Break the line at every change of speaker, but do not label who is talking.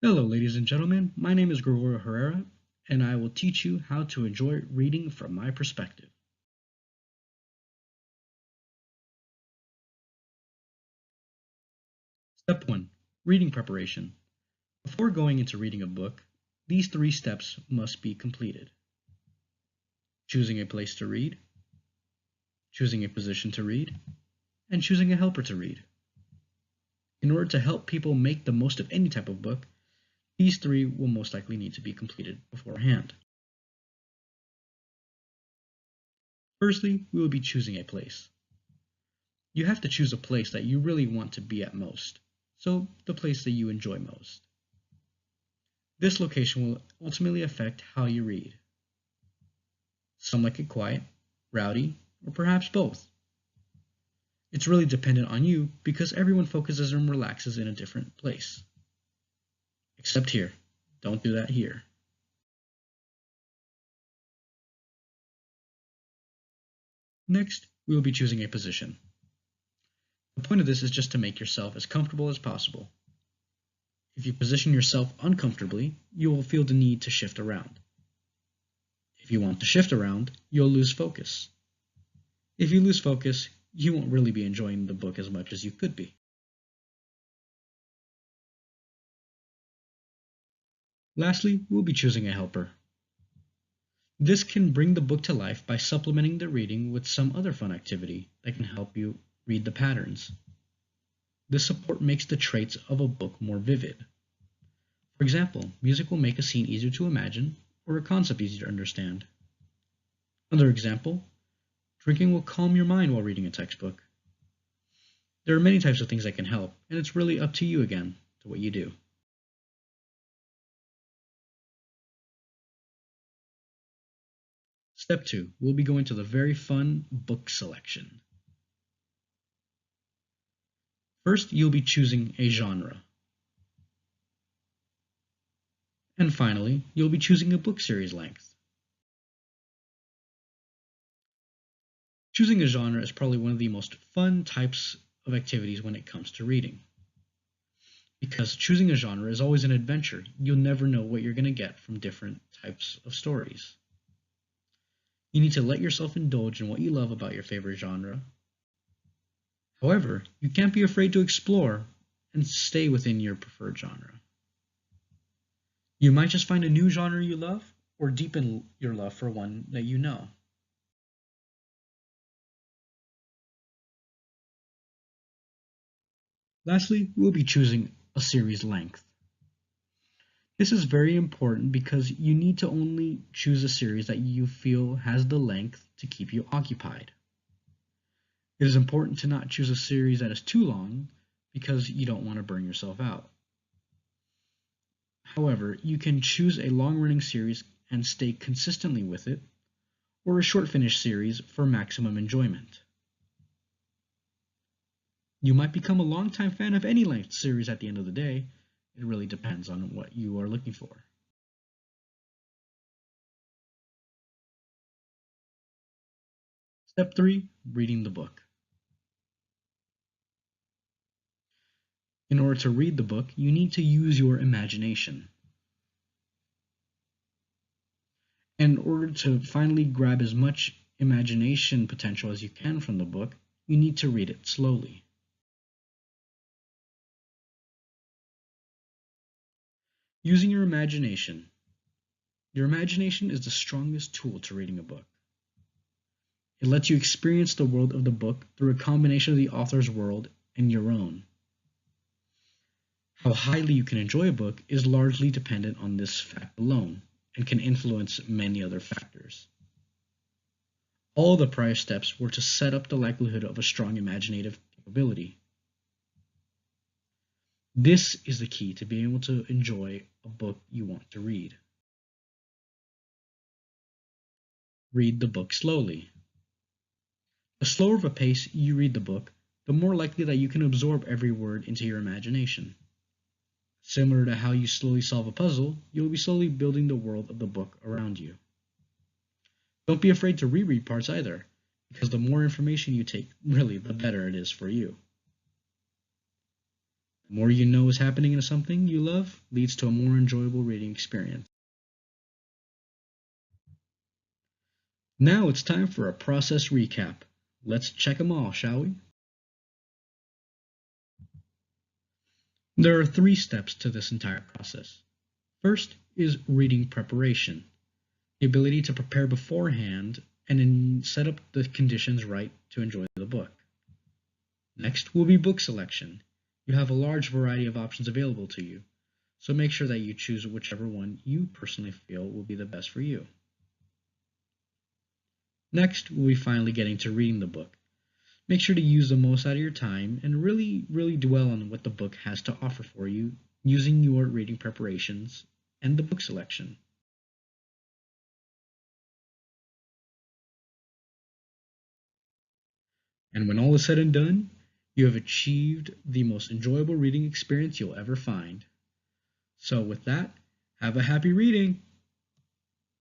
Hello, ladies and gentlemen. My name is Gregorio Herrera, and I will teach you how to enjoy reading from my perspective. Step 1. Reading preparation. Before going into reading a book, these three steps must be completed. Choosing a place to read, choosing a position to read, and choosing a helper to read. In order to help people make the most of any type of book, these three will most likely need to be completed beforehand. Firstly, we will be choosing a place. You have to choose a place that you really want to be at most, so the place that you enjoy most. This location will ultimately affect how you read. Some like it quiet, rowdy, or perhaps both. It's really dependent on you because everyone focuses and relaxes in a different place. Except here. Don't do that here. Next, we will be choosing a position. The point of this is just to make yourself as comfortable as possible. If you position yourself uncomfortably, you will feel the need to shift around. If you want to shift around, you'll lose focus. If you lose focus, you won't really be enjoying the book as much as you could be. Lastly, we'll be choosing a helper. This can bring the book to life by supplementing the reading with some other fun activity that can help you read the patterns. This support makes the traits of a book more vivid. For example, music will make a scene easier to imagine or a concept easier to understand. Another example, drinking will calm your mind while reading a textbook. There are many types of things that can help, and it's really up to you again to what you do. Step 2, we'll be going to the very fun book selection. First, you'll be choosing a genre. And finally, you'll be choosing a book series length. Choosing a genre is probably one of the most fun types of activities when it comes to reading. Because choosing a genre is always an adventure. You'll never know what you're going to get from different types of stories. You need to let yourself indulge in what you love about your favorite genre. However, you can't be afraid to explore and stay within your preferred genre. You might just find a new genre you love or deepen your love for one that you know. Lastly, we'll be choosing a series length. This is very important because you need to only choose a series that you feel has the length to keep you occupied. It is important to not choose a series that is too long because you don't want to burn yourself out. However, you can choose a long-running series and stay consistently with it, or a short finish series for maximum enjoyment. You might become a longtime fan of any length series at the end of the day. It really depends on what you are looking for. Step 3, reading the book. In order to read the book, you need to use your imagination. In order to finally grab as much imagination potential as you can from the book, you need to read it slowly. Using your imagination. Your imagination is the strongest tool to reading a book. It lets you experience the world of the book through a combination of the author's world and your own. How highly you can enjoy a book is largely dependent on this fact alone and can influence many other factors. All the prior steps were to set up the likelihood of a strong imaginative capability. This is the key to being able to enjoy a book you want to read. Read the book slowly. The slower of a pace you read the book, the more likely that you can absorb every word into your imagination. Similar to how you slowly solve a puzzle, you will be slowly building the world of the book around you. Don't be afraid to reread parts either, because the more information you take, really, the better it is for you. The more you know is happening in something you love leads to a more enjoyable reading experience. Now it's time for a process recap. Let's check them all, shall we? There are 3 steps to this entire process. First is reading preparation, the ability to prepare beforehand and then set up the conditions right to enjoy the book. Next will be book selection. You have a large variety of options available to you, so make sure that you choose whichever one you personally feel will be the best for you. Next, we'll be finally getting to reading the book. Make sure to use the most out of your time and really dwell on what the book has to offer for you using your reading preparations and the book selection. And when all is said and done, you have achieved the most enjoyable reading experience you'll ever find. So with that, have a happy reading!